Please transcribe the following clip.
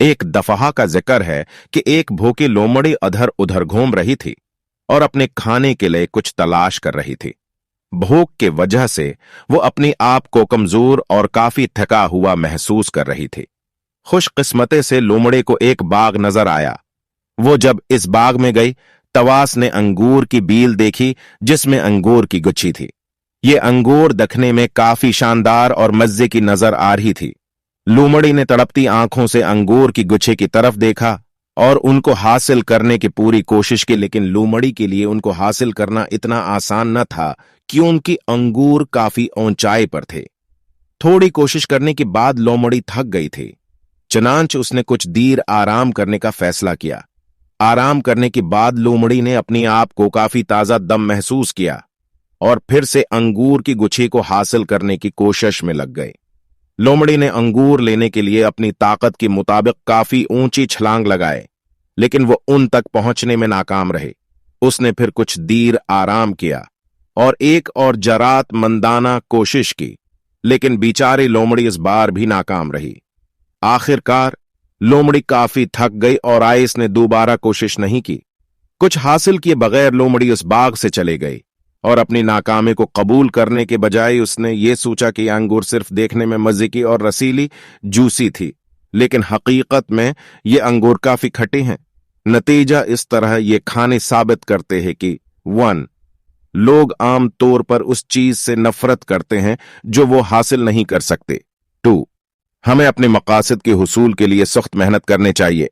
एक दफहा का जिक्र है कि एक भूखी लोमड़ी अधर उधर घूम रही थी और अपने खाने के लिए कुछ तलाश कर रही थी। भूख के वजह से वो अपनी आप को कमजोर और काफी थका हुआ महसूस कर रही थी। खुशकिस्मती से लोमड़ी को एक बाग नजर आया। वो जब इस बाग में गई, तवास ने अंगूर की बील देखी जिसमें अंगूर की गुच्छी थी। ये अंगूर दिखने में काफी शानदार और मजे की नजर आ रही थी। लोमड़ी ने तड़पती आंखों से अंगूर की गुच्छे की तरफ देखा और उनको हासिल करने की पूरी कोशिश की, लेकिन लोमड़ी के लिए उनको हासिल करना इतना आसान न था क्योंकि अंगूर काफी ऊंचाई पर थे। थोड़ी कोशिश करने के बाद लोमड़ी थक गई थी, चनांच उसने कुछ देर आराम करने का फैसला किया। आराम करने के बाद लोमड़ी ने अपनी आप को काफी ताजा दम महसूस किया और फिर से अंगूर की गुच्छी को हासिल करने की कोशिश में लग गई। लोमड़ी ने अंगूर लेने के लिए अपनी ताकत के मुताबिक काफी ऊंची छलांग लगाए, लेकिन वो उन तक पहुंचने में नाकाम रहे। उसने फिर कुछ देर आराम किया और एक और जरात-मंदाना कोशिश की, लेकिन बेचारी लोमड़ी इस बार भी नाकाम रही। आखिरकार लोमड़ी काफी थक गई और आइस ने दोबारा कोशिश नहीं की। कुछ हासिल किए बगैर लोमड़ी उस बाग से चले गई और अपनी नाकामी को कबूल करने के बजाय उसने ये सोचा कि अंगूर सिर्फ देखने में मजे की और रसीली जूसी थी, लेकिन हकीकत में ये अंगूर काफी खट्टे हैं। नतीजा इस तरह ये खाने साबित करते हैं कि 1. लोग आम तौर पर उस चीज से नफरत करते हैं जो वो हासिल नहीं कर सकते। 2. हमें अपने मकासद के हुसूल के लिए सख्त मेहनत करनी चाहिए।